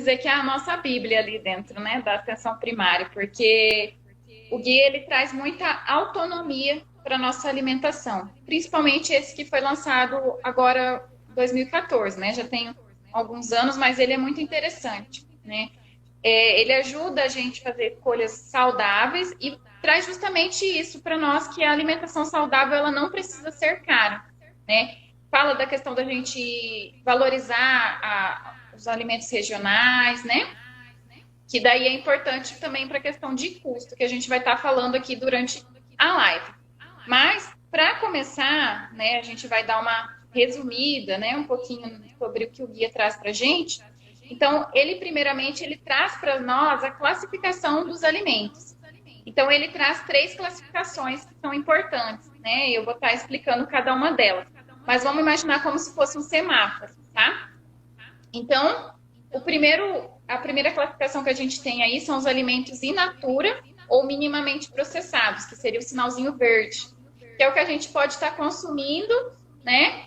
dizer que é a nossa Bíblia ali dentro, né, da atenção primária, porque o guia ele traz muita autonomia para nossa alimentação, principalmente esse que foi lançado agora em 2014, né? Já tem alguns anos, mas ele é muito interessante, né? Ele ajuda a gente a fazer escolhas saudáveis e traz justamente isso para nós, que a alimentação saudável ela não precisa ser cara, né? Fala da questão da gente valorizar os alimentos regionais, né? Que daí é importante também para a questão de custo, que a gente vai estar falando aqui durante a live. Mas, para começar, né, a gente vai dar uma resumida, né, um pouquinho sobre o que o guia traz para a gente. Então, ele, primeiramente, ele traz para nós a classificação dos alimentos. Então, ele traz 3 classificações que são importantes, né? Eu vou estar explicando cada uma delas. Mas vamos imaginar como se fosse um semáforo, tá? Então, a primeira classificação que a gente tem aí são os alimentos in natura ou minimamente processados, que seria o sinalzinho verde, que é o que a gente pode estar consumindo, né?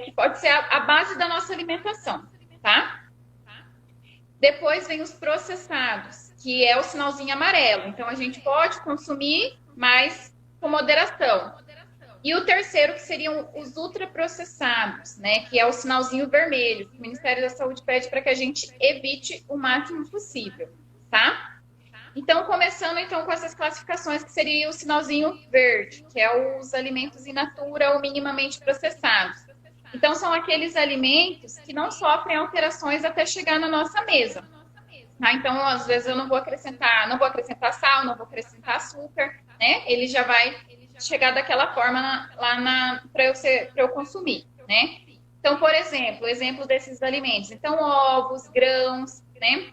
Que pode ser a base da nossa alimentação, tá? Depois vem os processados, que é o sinalzinho amarelo. Então, a gente pode consumir, mas com moderação. E o terceiro, que seriam os ultraprocessados, né? Que é o sinalzinho vermelho. Que o Ministério da Saúde pede para que a gente evite o máximo possível, tá? Então, começando então com essas classificações, que seria o sinalzinho verde, que é os alimentos in natura ou minimamente processados. Então, são aqueles alimentos que não sofrem alterações até chegar na nossa mesa. Tá? Então, às vezes eu não vou acrescentar sal, não vou acrescentar açúcar, né? Ele já vai chegar daquela forma para eu consumir, né? Então, por exemplo desses alimentos. Então, ovos, grãos, né?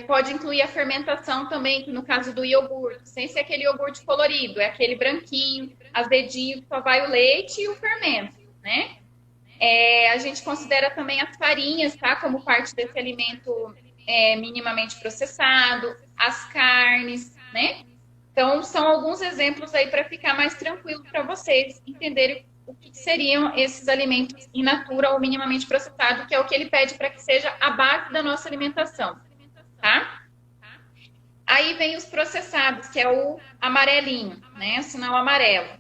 Pode incluir a fermentação também, que no caso do iogurte, sem ser aquele iogurte colorido, é aquele branquinho, azedinho, que só vai o leite e o fermento, né? A gente considera também as farinhas, tá? Como parte desse alimento minimamente processado, as carnes, né? Então, são alguns exemplos aí para ficar mais tranquilo para vocês entenderem o que seriam esses alimentos in natura ou minimamente processados, que é o que ele pede para que seja a base da nossa alimentação, tá? Aí vem os processados, que é o amarelinho, né? O sinal amarelo.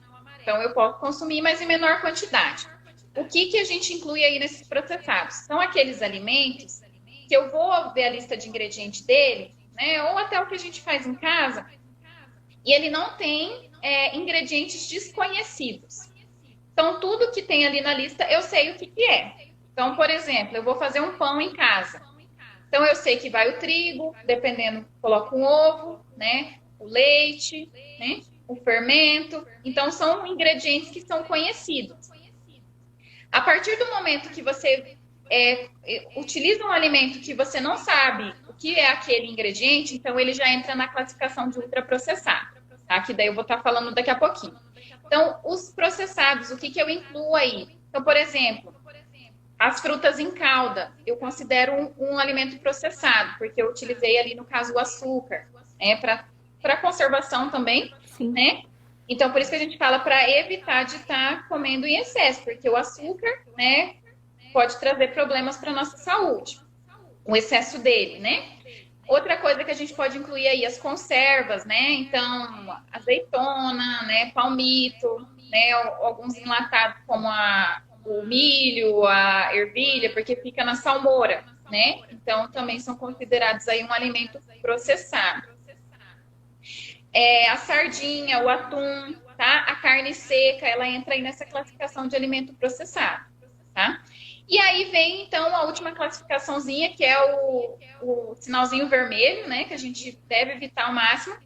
Então, eu posso consumir, mas em menor quantidade. O que a gente inclui aí nesses processados? São aqueles alimentos que eu vou ver a lista de ingredientes dele, né? Ou até o que a gente faz em casa, e ele não tem ingredientes desconhecidos. Então, tudo que tem ali na lista, eu sei o que é. Então, por exemplo, eu vou fazer um pão em casa. Então, eu sei que vai o trigo, dependendo, coloco um ovo, né? O leite, né? O fermento. Então, são ingredientes que são conhecidos. A partir do momento que você utiliza um alimento que você não sabe o que é aquele ingrediente, então ele já entra na classificação de ultraprocessado, tá? Que daí eu vou estar falando daqui a pouquinho. Então, os processados, o que eu incluo aí? Então, por exemplo, as frutas em calda, eu considero um alimento processado, porque eu utilizei ali, no caso, o açúcar, né? Para conservação também, Sim. né? Então, por isso que a gente fala para evitar de estar comendo em excesso, porque o açúcar, né, pode trazer problemas para a nossa saúde, o excesso dele, né? Outra coisa que a gente pode incluir aí, as conservas, né? Então, azeitona, né, palmito, né, alguns enlatados como o milho, a ervilha, porque fica na salmoura, né? Então, também são considerados aí um alimento processado. A sardinha, o atum, tá? A carne seca, ela entra aí nessa classificação de alimento processado, tá? E aí vem, então, a última classificaçãozinha, que é o sinalzinho vermelho, né? Que a gente deve evitar ao máximo,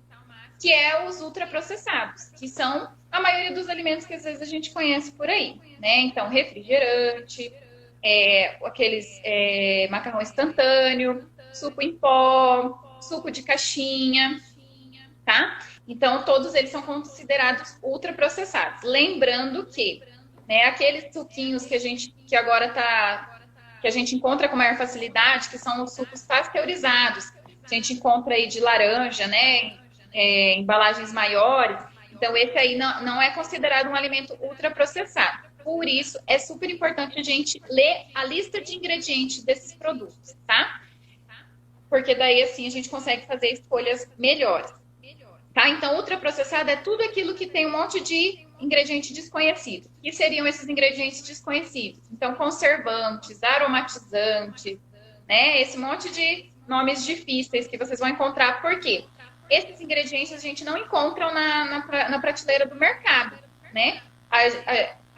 que é os ultraprocessados, que são a maioria dos alimentos que às vezes a gente conhece por aí, né? Então, refrigerante, aqueles macarrão instantâneo, suco em pó, suco de caixinha, tá? Então, todos eles são considerados ultraprocessados. Lembrando que, né, aqueles suquinhos que agora que a gente encontra com maior facilidade, que são os sucos pasteurizados, a gente encontra aí de laranja, né, embalagens maiores. Então, esse aí não é considerado um alimento ultraprocessado. por isso é super importante a gente ler a lista de ingredientes desses produtos, tá? Porque daí, assim, a gente consegue fazer escolhas melhores. Tá? Então, ultraprocessado é tudo aquilo que tem um monte de ingrediente desconhecido. O que seriam esses ingredientes desconhecidos? Então, conservantes, aromatizantes, né? Esse monte de nomes difíceis que vocês vão encontrar. Por quê? Esses ingredientes a gente não encontra na prateleira do mercado, né?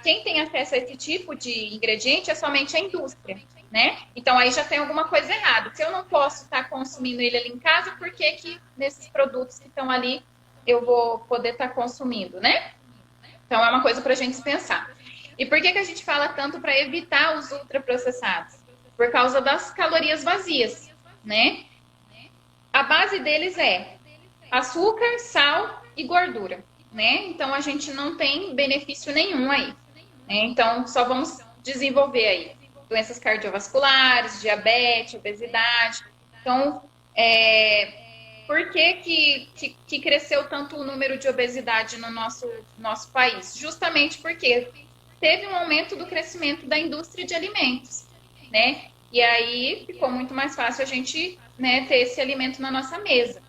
Quem tem acesso a esse tipo de ingrediente é somente a indústria, né? Então, aí já tem alguma coisa errada. Se eu não posso estar consumindo ele ali em casa, por que que nesses produtos que estão ali eu vou poder estar consumindo, né? Então, é uma coisa para a gente pensar. E por que que a gente fala tanto para evitar os ultraprocessados? Por causa das calorias vazias, né? A base deles é açúcar, sal e gordura, né? Então, a gente não tem benefício nenhum aí, né? Então, só vamos desenvolver aí doenças cardiovasculares, diabetes, obesidade. Então, por que cresceu tanto o número de obesidade no nosso país? Justamente porque teve um aumento do crescimento da indústria de alimentos, né? E aí ficou muito mais fácil a gente, né, ter esse alimento na nossa mesa.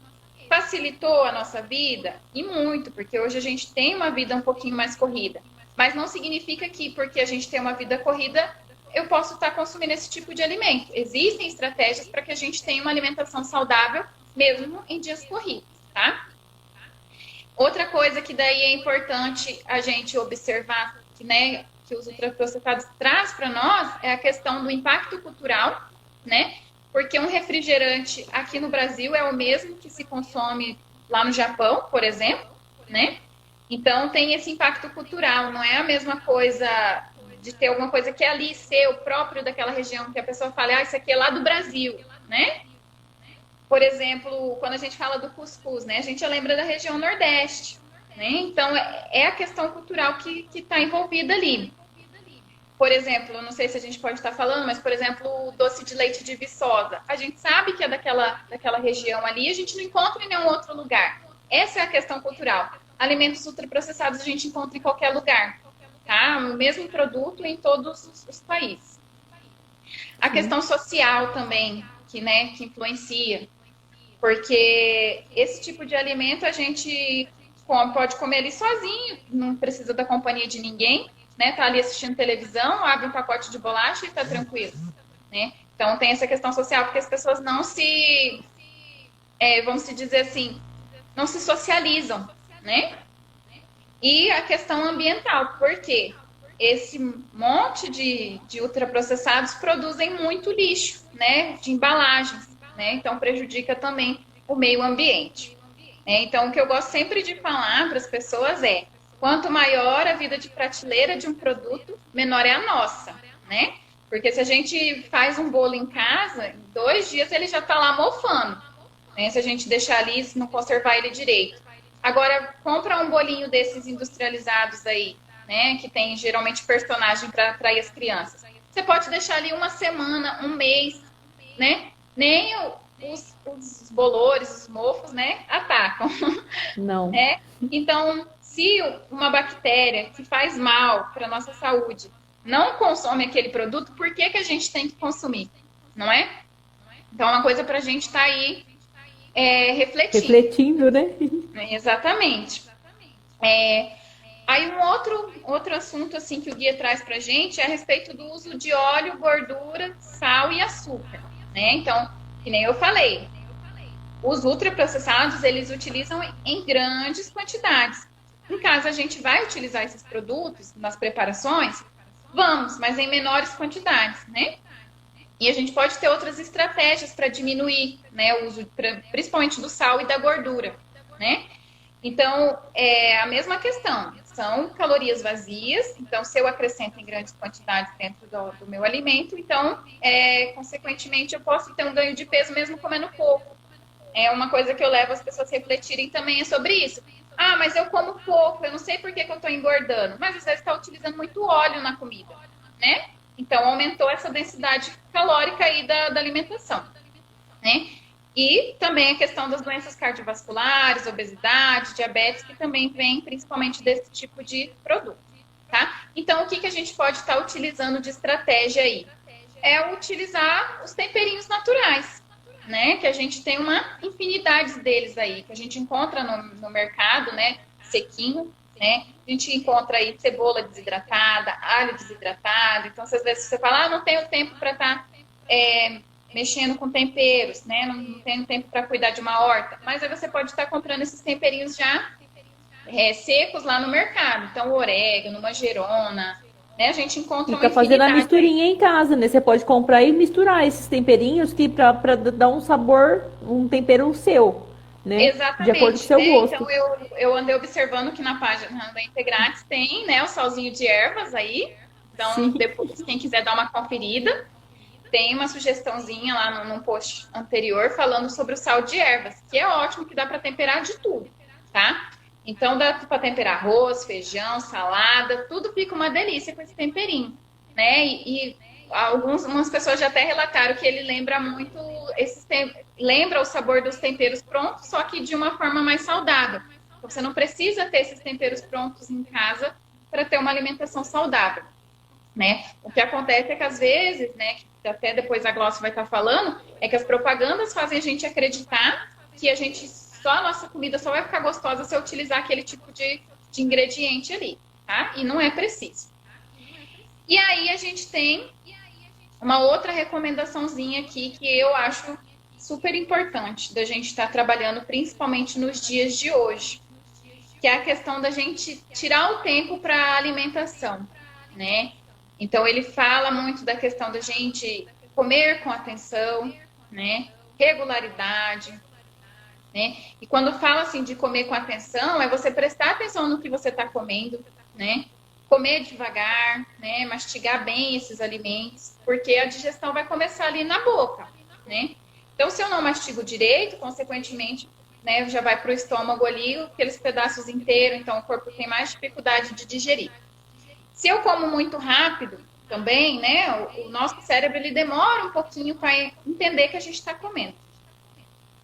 Facilitou a nossa vida? E muito, porque hoje a gente tem uma vida um pouquinho mais corrida. Mas não significa que porque a gente tem uma vida corrida, eu posso estar consumindo esse tipo de alimento. Existem estratégias para que a gente tenha uma alimentação saudável, mesmo em dias corridos, tá? Outra coisa que daí é importante a gente observar, né, que os ultraprocessados traz para nós, é a questão do impacto cultural, né? Porque um refrigerante aqui no Brasil é o mesmo que se consome lá no Japão, por exemplo, né? Então tem esse impacto cultural, não é a mesma coisa de ter alguma coisa que é ali ser o próprio daquela região, que a pessoa fala, isso aqui é lá do Brasil, né? Por exemplo, quando a gente fala do cuscuz, né? A gente lembra da região Nordeste, né? Então, é a questão cultural que está envolvida ali. Por exemplo, não sei se a gente pode estar falando, mas, por exemplo, o doce de leite de Viçosa. A gente sabe que é daquela região ali, a gente não encontra em nenhum outro lugar. Essa é a questão cultural. Alimentos ultraprocessados a gente encontra em qualquer lugar, tá? O mesmo produto em todos os países. A questão social também, que influencia. Porque esse tipo de alimento a gente pode comer ali sozinho, não precisa da companhia de ninguém, né? Tá ali assistindo televisão, abre um pacote de bolacha e tá tranquilo, né? Então tem essa questão social, porque as pessoas não vamos se dizer assim, não se socializam, né? E a questão ambiental, porque esse monte de ultraprocessados produzem muito lixo, né? De embalagens, né? Então prejudica também o meio ambiente. Então, o que eu gosto sempre de falar para as pessoas é: quanto maior a vida de prateleira de um produto, menor é a nossa, né? Porque se a gente faz um bolo em casa, em 2 dias ele já está lá mofando, né? Se a gente deixar ali, se não conservar ele direito. Agora, compra um bolinho desses industrializados aí, né? Que tem geralmente personagem para atrair as crianças. Você pode deixar ali 1 semana, 1 mês, né? Nem os bolores, os mofos, né, atacam. Não. Então, se uma bactéria que faz mal para a nossa saúde não consome aquele produto, por que a gente tem que consumir? Não é? Então, é uma coisa para a gente estar aí refletindo. Refletindo, né? Exatamente. Aí outro assunto assim que o guia traz para a gente é a respeito do uso de óleo, gordura, sal e açúcar, né? Então, que nem eu falei, os ultraprocessados, eles utilizam em grandes quantidades. Em casa, a gente vai utilizar esses produtos nas preparações? Vamos, mas em menores quantidades, né? E a gente pode ter outras estratégias para diminuir, né, o uso, principalmente do sal e da gordura, né? Então, é a mesma questão. São calorias vazias, então se eu acrescento em grandes quantidades dentro do meu alimento, então, consequentemente, eu posso ter um ganho de peso mesmo comendo pouco. É uma coisa que eu levo as pessoas a refletirem também é sobre isso. Ah, mas eu como pouco, eu não sei por que eu estou engordando. Mas às vezes está utilizando muito óleo na comida, né? Então, aumentou essa densidade calórica aí da alimentação, né? E também a questão das doenças cardiovasculares, obesidade, diabetes, que também vem principalmente desse tipo de produto. tá? Então, o que, que a gente pode estar utilizando de estratégia aí? É utilizar os temperinhos naturais, né? Que a gente tem uma infinidade deles aí, que a gente encontra no mercado, né? Sequinho, né? A gente encontra aí cebola desidratada, alho desidratado. Então, às vezes você fala, não tenho tempo para estar mexendo com temperos, né? Não tenho tempo para cuidar de uma horta. Mas aí você pode estar comprando esses temperinhos já secos lá no mercado. Então, orégano, manjerona, né? A gente encontra uma Fica fazendo a infinidade aí. misturinha em casa, né? Você pode comprar e misturar esses temperinhos que para dar um sabor, um tempero seu, né? De acordo com o Exatamente, seu né? gosto. Então eu andei observando que na página da Integrates tem, né, o salzinho de ervas aí. Então, Sim. depois, quem quiser dar uma conferida, tem uma sugestãozinha lá no post anterior falando sobre o sal de ervas, que é ótimo, que dá para temperar de tudo, tá? Então dá para temperar arroz, feijão, salada, tudo fica uma delícia com esse temperinho, né? E algumas pessoas já até relataram que ele lembra muito lembra o sabor dos temperos prontos, só que de uma forma mais saudável. Então, você não precisa ter esses temperos prontos em casa para ter uma alimentação saudável, né? O que acontece é que às vezes, né, que até depois a Glaucia vai estar falando, é que as propagandas fazem a gente acreditar que a nossa comida só vai ficar gostosa se eu utilizar aquele tipo de ingrediente ali, tá? E não é preciso. E aí a gente tem uma outra recomendaçãozinha aqui que eu acho super importante da gente estar trabalhando, principalmente nos dias de hoje, que é a questão da gente tirar o tempo para a alimentação, né? Então ele fala muito da questão da gente comer com atenção, né? Regularidade, né? E quando fala assim de comer com atenção, é você prestar atenção no que você está comendo, né? Comer devagar, né? Mastigar bem esses alimentos, porque a digestão vai começar ali na boca, né? Então, se eu não mastigo direito, consequentemente, né, já vai para o estômago ali, aqueles pedaços inteiros, então o corpo tem mais dificuldade de digerir. Se eu como muito rápido, também, né, o nosso cérebro ele demora um pouquinho para entender que a gente está comendo.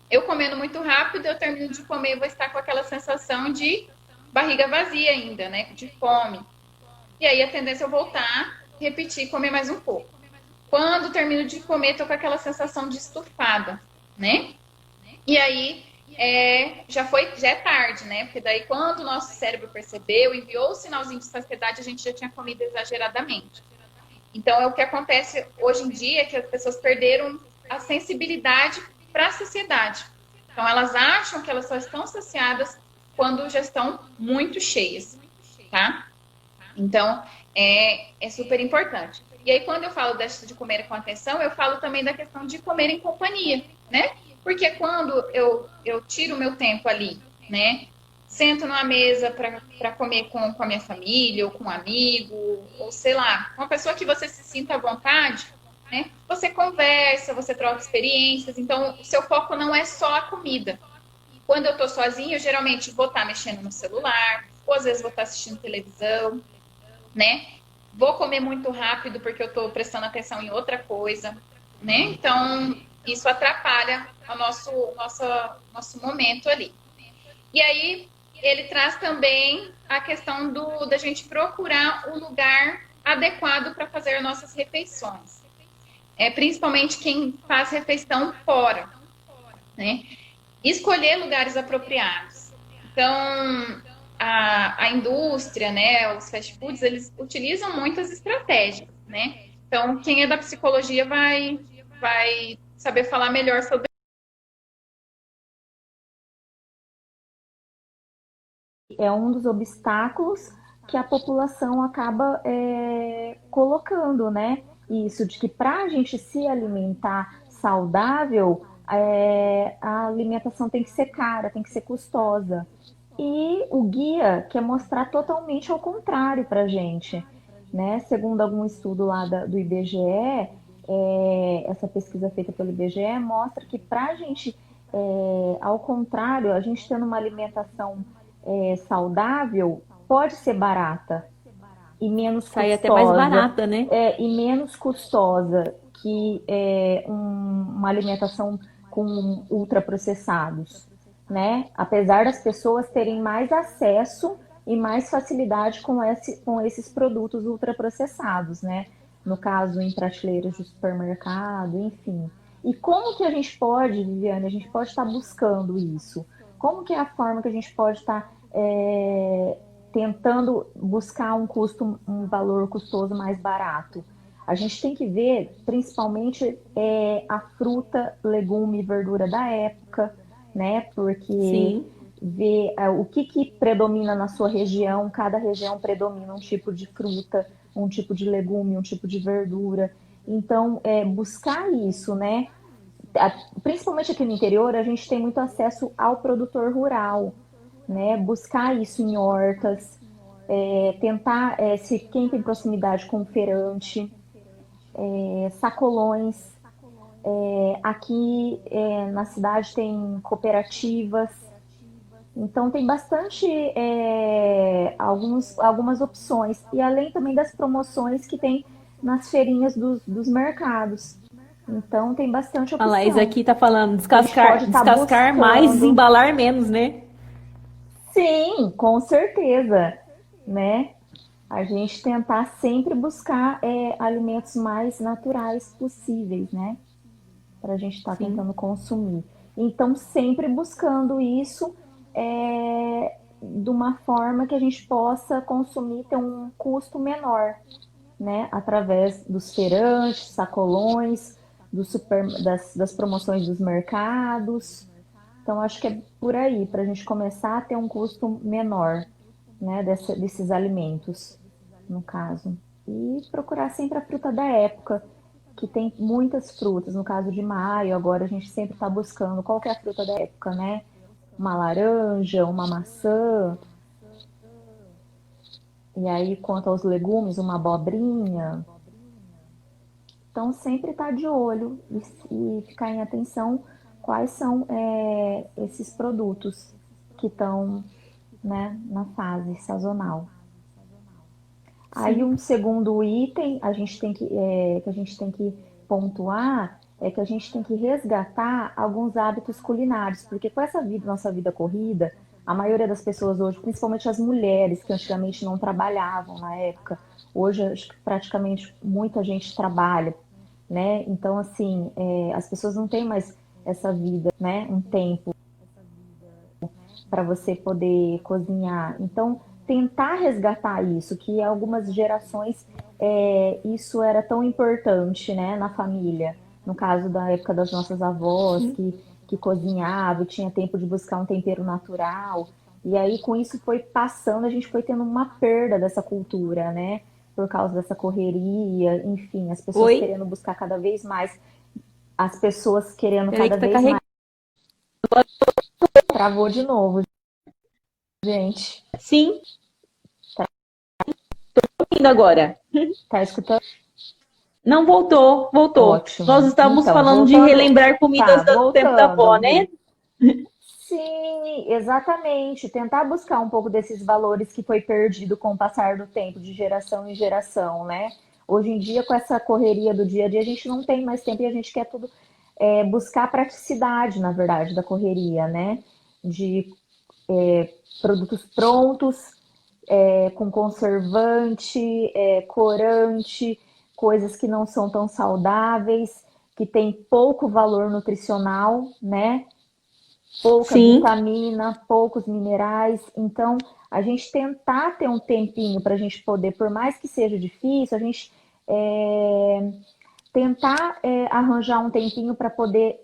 Eu comendo muito rápido, eu termino de comer, vou estar com aquela sensação de barriga vazia ainda, né, de fome. E aí a tendência é eu voltar, repetir, comer mais um pouco. Quando termino de comer, tô com aquela sensação de estufada, né? E aí já é tarde, né? Porque daí quando o nosso cérebro percebeu, enviou o sinalzinho de saciedade, a gente já tinha comido exageradamente. Então é o que acontece hoje em dia, que as pessoas perderam a sensibilidade para a saciedade. Então elas acham que elas só estão saciadas quando já estão muito cheias, tá? Então é super importante. E aí quando eu falo dessa de comer com atenção, eu falo também da questão de comer em companhia, né? Porque quando eu tiro o meu tempo ali, né? Sento numa mesa para comer com a minha família, ou com um amigo, ou sei lá, uma pessoa que você se sinta à vontade, né? Você conversa, você troca experiências, então o seu foco não é só a comida. Quando eu tô sozinha, eu geralmente vou estar mexendo no celular, ou às vezes vou estar assistindo televisão, né? Vou comer muito rápido porque eu estou prestando atenção em outra coisa, né? Então, isso atrapalha o nosso momento ali. E aí, ele traz também a questão da gente procurar o lugar adequado para fazer nossas refeições. Principalmente quem faz refeição fora, né? Escolher lugares apropriados. Então, a indústria, né, os fast foods, eles utilizam muitas estratégias, né? Então, quem é da psicologia vai saber falar melhor sobre. É um dos obstáculos que a população acaba colocando, né? Isso de que para a gente se alimentar saudável, a alimentação tem que ser cara, tem que ser custosa. E o guia quer mostrar totalmente ao contrário para a gente, né? Segundo algum estudo lá do IBGE, essa pesquisa feita pelo IBGE mostra que para a gente, ao contrário, a gente tendo uma alimentação saudável, pode ser barata e menos Sai até mais custosa, barata, né? e menos custosa que uma alimentação com ultraprocessados, né? Apesar das pessoas terem mais acesso e mais facilidade com esses produtos ultraprocessados, né? No caso, em prateleiras de supermercado, enfim. E como que a gente pode, Viviane, a gente pode estar buscando isso? Como que é a forma que a gente pode estar tentando buscar um valor custoso mais barato? A gente tem que ver, principalmente, a fruta, legume e verdura da época, né? Porque Sim. ver o que predomina na sua região, cada região predomina um tipo de fruta, um tipo de legume, um tipo de verdura. Então, buscar isso, né? Principalmente aqui no interior, a gente tem muito acesso ao produtor rural, né? Buscar isso em hortas, tentar, se quem tem proximidade com feirante, sacolões. Aqui na cidade tem cooperativas, então tem bastante algumas opções. E além também das promoções que tem nas feirinhas dos mercados. Então tem bastante A Laís opção aqui tá falando que a gente pode estar descascar mais, buscando. desembalar menos, né? Sim, com certeza, né? A gente tentar sempre buscar alimentos mais naturais possíveis, né? Para a gente estar Sim. tentando consumir. Então, sempre buscando isso de uma forma que a gente possa consumir, ter um custo menor, né? Através dos feirantes, sacolões, das promoções dos mercados. Então, acho que é por aí, para a gente começar a ter um custo menor, né? Desses alimentos, no caso. E procurar sempre a fruta da época, que tem muitas frutas. No caso de maio, agora a gente sempre está buscando qual que é a fruta da época, né? Uma laranja, uma maçã. E aí, quanto aos legumes, uma abobrinha. Então, sempre estar de olho e ficar em atenção quais são esses produtos que estão, né, na fase sazonal. Aí Sim. um segundo item que a gente tem que pontuar é que a gente tem que resgatar alguns hábitos culinários, porque com essa nossa vida corrida, a maioria das pessoas hoje, principalmente as mulheres que antigamente não trabalhavam na época, hoje acho que praticamente muita gente trabalha, né? Então assim, as pessoas não têm mais essa vida, né? Um tempo para você poder cozinhar. Então, tentar resgatar isso, que algumas gerações isso era tão importante, né, na família. No caso da época das nossas avós, que cozinhava, tinha tempo de buscar um tempero natural. E aí, com isso foi passando, a gente foi tendo uma perda dessa cultura, né? Por causa dessa correria, enfim, as pessoas Oi? querendo buscar cada vez mais, as pessoas querendo Peraí cada que tá vez mais. carregando. Travou de novo, gente. Sim, tô indo agora. Tá escutando? Não voltou, voltou. Nós Ótimo. estamos Então, falando de voltando. relembrar comidas Tá, do tempo da avó, voltando, né? Vi. Sim, exatamente. Tentar buscar um pouco desses valores que foi perdido com o passar do tempo, de geração em geração, né? Hoje em dia, com essa correria do dia a dia, a gente não tem mais tempo e a gente quer tudo buscar a praticidade, na verdade, da correria, né? De produtos prontos, com conservante, corante, coisas que não são tão saudáveis, que tem pouco valor nutricional, né? Pouca Sim, vitamina, poucos minerais. Então, a gente tentar ter um tempinho para a gente poder, por mais que seja difícil, a gente tentar arranjar um tempinho para poder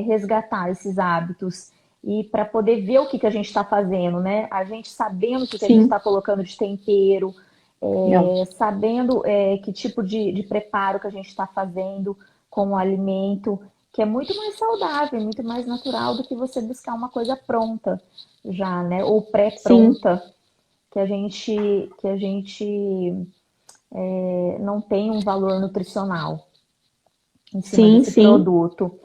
resgatar esses hábitos e para poder ver o que a gente está fazendo, né? A gente sabendo o que a gente sim. está colocando de tempero, Não. sabendo que tipo de preparo que a gente está fazendo com o alimento, que é muito mais saudável, muito mais natural do que você buscar uma coisa pronta já, né? Ou Sim, pré-pronta, que a gente não tem um valor nutricional em cima sim, desse sim, produto.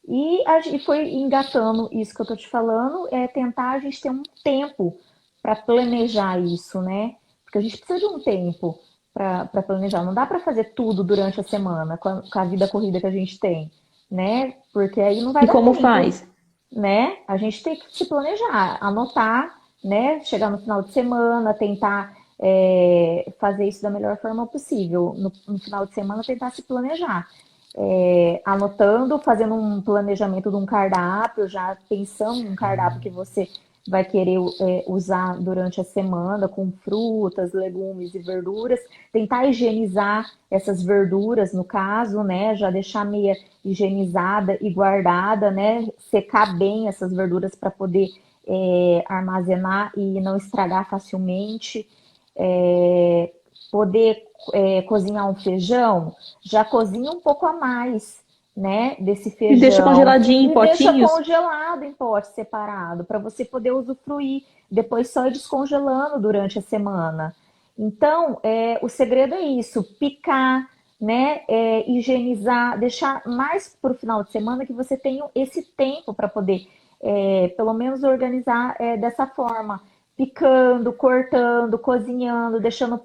E foi engatando isso que eu tô te falando, tentar a gente ter um tempo para planejar isso, né? Porque a gente precisa de um tempo para planejar. Não dá para fazer tudo durante a semana com a vida corrida que a gente tem, né? Porque aí não vai E dar como tempo, faz? né? A gente tem que se planejar, anotar né? Chegar no final de semana, tentar fazer isso da melhor forma possível. No final de semana, tentar se planejar. Anotando, fazendo um planejamento de um cardápio, já pensando num cardápio que você vai querer usar durante a semana, com frutas, legumes e verduras. Tentar higienizar essas verduras, no caso, né? Já deixar meia higienizada e guardada, né? Secar bem essas verduras para poder armazenar e não estragar facilmente. Poder cozinhar um feijão, já cozinha um pouco a mais, né, desse E deixa feijão congeladinho em e deixa potinhos. congelado em pote separado para você poder usufruir, depois só ir descongelando durante a semana. Então, o segredo é isso, picar, né, higienizar, deixar mais para o final de semana que você tenha esse tempo para poder, pelo menos, organizar dessa forma picando, cortando, cozinhando, deixando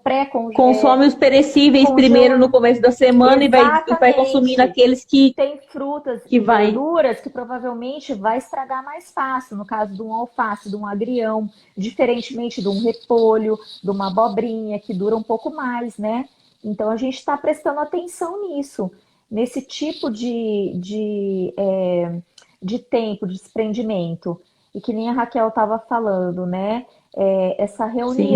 Consome os perecíveis primeiro no congelando. começo da semana e vai consumindo Exatamente. aqueles Tem frutas que e vai. verduras que provavelmente vai estragar mais fácil, no caso de um alface, de um agrião, diferentemente de um repolho, de uma abobrinha, que dura um pouco mais, né? Então a gente está prestando atenção nisso, nesse tipo de tempo, de desprendimento. E que nem a Raquel estava falando, né? Essa Sim,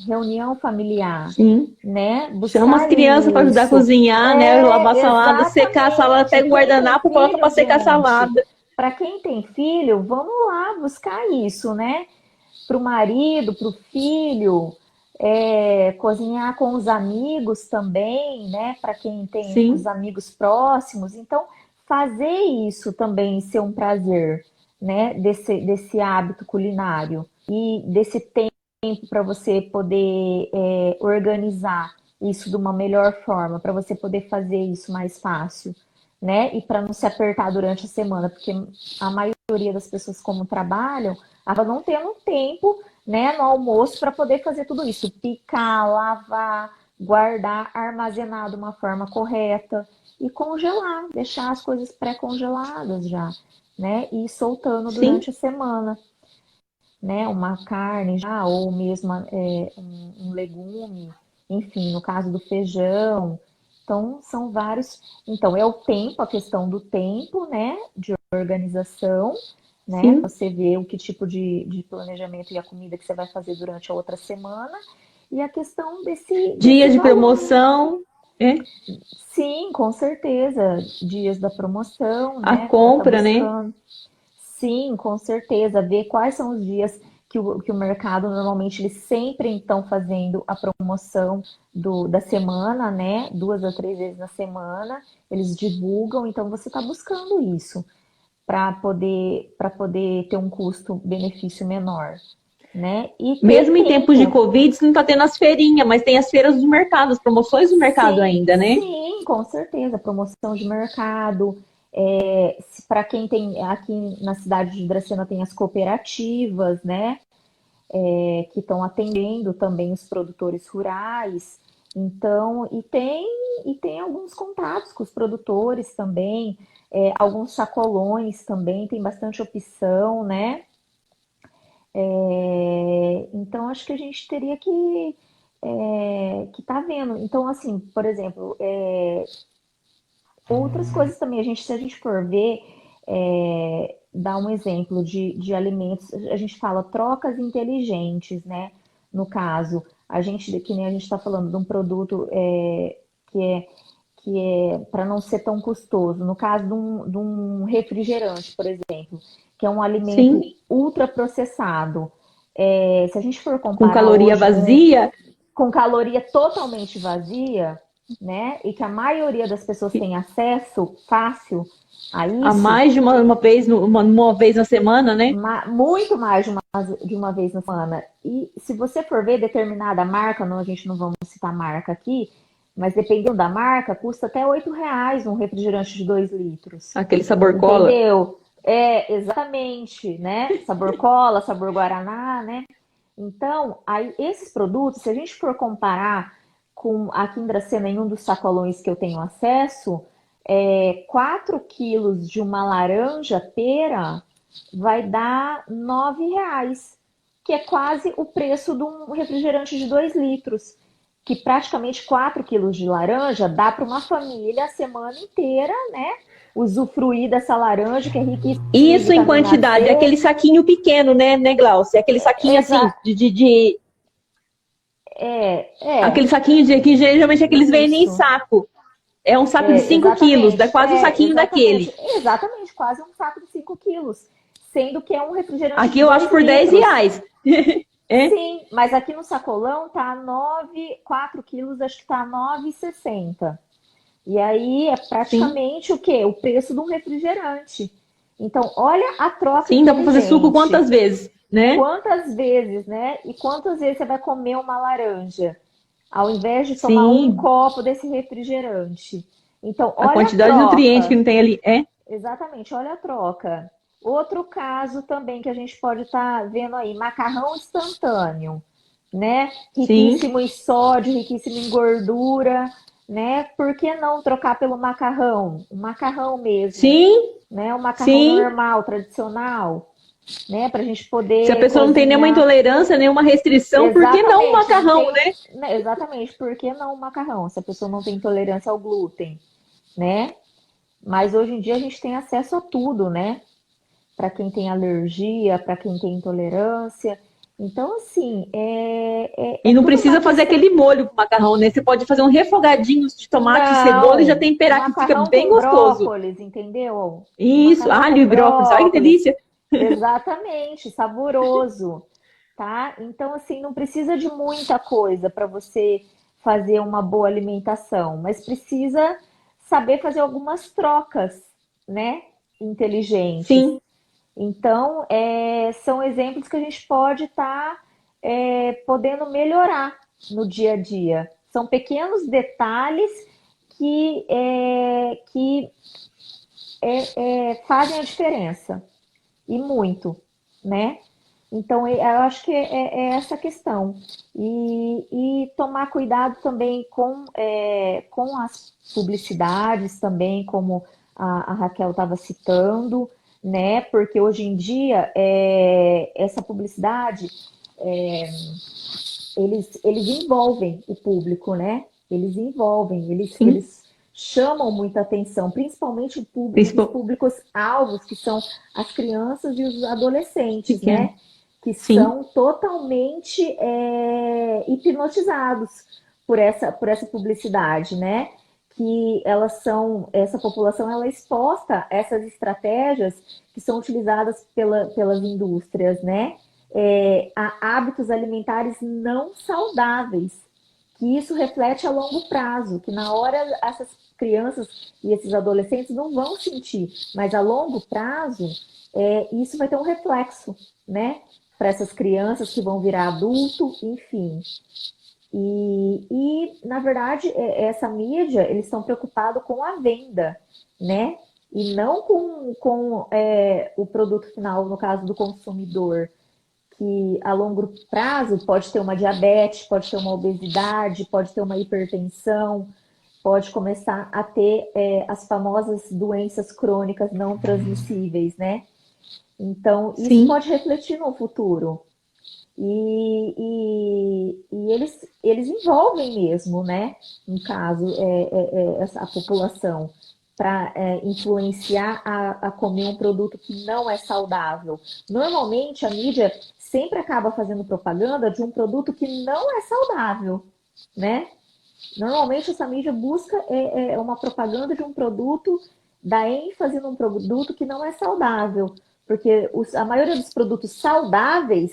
reunião familiar, sim. né? Chama as Buscar crianças para ajudar a isso. cozinhar, né? Lavar salada, secar a salada, Exatamente. pega o Quem tem guardanapo, coloca para filho, secar a gente, salada. para quem tem filho, vamos lá buscar isso, né? Para o marido, para o filho, cozinhar com os amigos também, né? Para quem tem os Sim, amigos próximos. Então, fazer isso também ser um prazer, né? Desse hábito culinário e desse tempo para você poder organizar isso de uma melhor forma, para você poder fazer isso mais fácil, né? E para não se apertar durante a semana, porque a maioria das pessoas, como trabalham, acaba não tendo tempo, né, no almoço para poder fazer tudo isso, picar, lavar, guardar, armazenar de uma forma correta e congelar, deixar as coisas pré-congeladas já, né? E ir soltando sim. durante a semana, né? Uma carne já, ou mesmo um legume, enfim, no caso do feijão. Então, são vários. Então, é o tempo, a questão do tempo, né? De organização, né? Sim. Você vê o que tipo de planejamento e a comida que você vai fazer durante a outra semana. E a questão desse Dias de valor. promoção, né? Sim, com certeza. Dias da promoção, A né? Para estar compra, né? buscando. Sim, com certeza. Ver quais são os dias que o mercado normalmente eles sempre estão fazendo a promoção da semana, né? 2 a 3 vezes na semana, eles divulgam, então você está buscando isso para poder ter um custo-benefício menor, né? E ter Mesmo em tempos de tempo. Covid, não está tendo as feirinhas, mas tem as feiras do mercado, as promoções do mercado Sim, ainda, né? sim, com certeza. Promoção de mercado. Para quem tem aqui na cidade de Dracena tem as cooperativas, né? Que estão atendendo também os produtores rurais. Então, e tem alguns contatos com os produtores também, alguns sacolões também, tem bastante opção, né? Então, acho que a gente teria que tá vendo. Então, assim, por exemplo, outras coisas também, se a gente for ver, dar um exemplo de alimentos, a gente fala trocas inteligentes, né? No caso, que nem a gente está falando de um produto que é, que é para não ser tão custoso. No caso de um refrigerante, por exemplo, que é um alimento Sim. ultraprocessado. Se a gente for Com comparar caloria hoje vazia, com caloria totalmente vazia, né? E que a maioria das pessoas tem acesso fácil a a isso, mais de uma vez, uma vez na semana, né? muito mais de uma vez na semana. E se você for ver determinada marca, não, a gente não vamos citar marca aqui, mas dependendo da marca, custa até R$ 8 um refrigerante de 2 litros. Aquele sabor cola. Entendeu? Exatamente, né? Sabor cola, sabor guaraná, né? Então, aí, esses produtos, se a gente for comparar com aqui em Dracena, em um dos sacolões que eu tenho acesso, 4 quilos de uma laranja pera vai dar R$ 9. que é quase o preço de um refrigerante de 2 litros, que praticamente 4 quilos de laranja dá para uma família a semana inteira, né? Usufruir dessa laranja que é riquíssima em Isso em vitamina quantidade, C. aquele saquinho pequeno, né, Glaucia? Aquele saquinho assim, aquele saquinho que geralmente é que eles vendem em Isso. saco. É um saco de 5 quilos, dá quase um saquinho daquele. Exatamente, quase um saco de 5 quilos. Sendo que é um refrigerante Aqui de eu acho 2 por 10 litros. reais. É? Sim, mas aqui no sacolão tá 4 quilos, acho que tá 9,60. E aí é Sim, praticamente o quê? O preço de um refrigerante. Então, olha a troca sim, dá para fazer suco quantas inteligente. vezes, né? Quantas vezes, né? E quantas vezes você vai comer uma laranja, ao invés de tomar um Sim, copo desse refrigerante? Então, a olha a quantidade de nutrientes que troca. não tem ali. É? Exatamente, olha a troca. Outro caso também que a gente pode estar vendo aí, macarrão instantâneo, né? Sim, Riquíssimo em sódio, riquíssimo em gordura, né? Por que não trocar pelo macarrão? O macarrão mesmo, sim, né? O macarrão sim. normal, tradicional, né? Para a gente Se a poder pessoa não tem nenhuma cozinhar. intolerância, nenhuma restrição, por que não um Exatamente, não macarrão, tem. né? Né, exatamente, por que não o macarrão? Se a pessoa não tem intolerância ao glúten, né? Mas hoje em dia a gente tem acesso a tudo, né? Para quem tem alergia, para quem tem intolerância. Então, assim, é E não tudo uma precisa fazer questão. aquele molho com macarrão, né? Você pode fazer um refogadinho de tomate e cebola e já Não, um temperar, que fica macarrão bem com gostoso. brócolis, entendeu? Um Isso, macarrão alho com e brócolis, olha que brócolis, delícia. exatamente, saboroso, tá? Então, assim, não precisa de muita coisa para você fazer uma boa alimentação, mas precisa saber fazer algumas trocas, né? Inteligentes. Sim, Então, são exemplos que a gente pode estar podendo melhorar no dia a dia. São pequenos detalhes que fazem a diferença, e muito, né? Então, eu acho que é essa questão. E tomar cuidado também com as publicidades, também, como a Raquel estava citando, né? Porque hoje em dia, essa publicidade, eles envolvem o público, né? Eles envolvem, sim. eles chamam muita atenção, principalmente os Principal públicos alvos, que são as crianças e os adolescentes, pequeno. né? Que Sim, são totalmente hipnotizados por essa publicidade, né? Que essa população ela é exposta a essas estratégias que são utilizadas pelas indústrias, né? A hábitos alimentares não saudáveis, que isso reflete a longo prazo, que na hora essas crianças e esses adolescentes não vão sentir, mas a longo prazo isso vai ter um reflexo, né? Para essas crianças que vão virar adulto, enfim. Na verdade, essa mídia, eles estão preocupados com a venda, né? E não com o produto final, no caso do consumidor, que a longo prazo pode ter uma diabetes, pode ter uma obesidade, pode ter uma hipertensão, pode começar a ter as famosas doenças crônicas não transmissíveis, né? Então, isso sim, pode refletir no futuro. E eles envolvem mesmo, né? No caso, a população para influenciar a comer um produto que não é saudável. Normalmente, a mídia sempre acaba fazendo propaganda de um produto que não é saudável, né? Normalmente, essa mídia busca uma propaganda de um produto, dá ênfase num produto que não é saudável. Porque a maioria dos produtos saudáveis,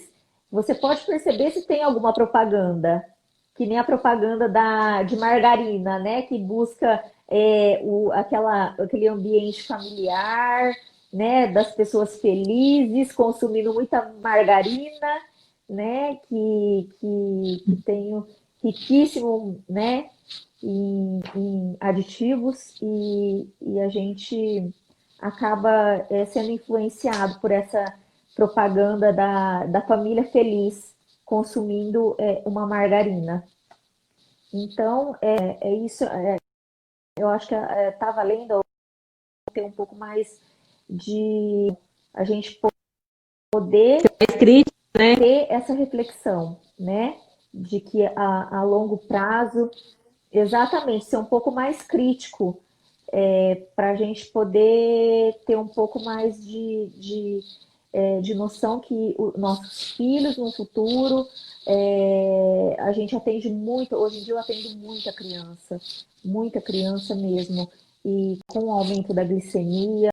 você pode perceber se tem alguma propaganda, que nem a propaganda de margarina, né? Que busca aquele ambiente familiar, né? Das pessoas felizes, consumindo muita margarina, né? Que tem riquíssimo, né? Em aditivos e a gente acaba sendo influenciado por essa propaganda da família feliz consumindo uma margarina. Então, é isso. Eu acho que está valendo ter um pouco mais de a gente poder mais crítico. ter essa reflexão, né? De que a longo prazo, exatamente, ser um pouco mais crítico, para a gente poder ter um pouco mais de noção que os nossos filhos no futuro, a gente atende muito, hoje em dia eu atendo muita criança mesmo, e com o aumento da glicemia,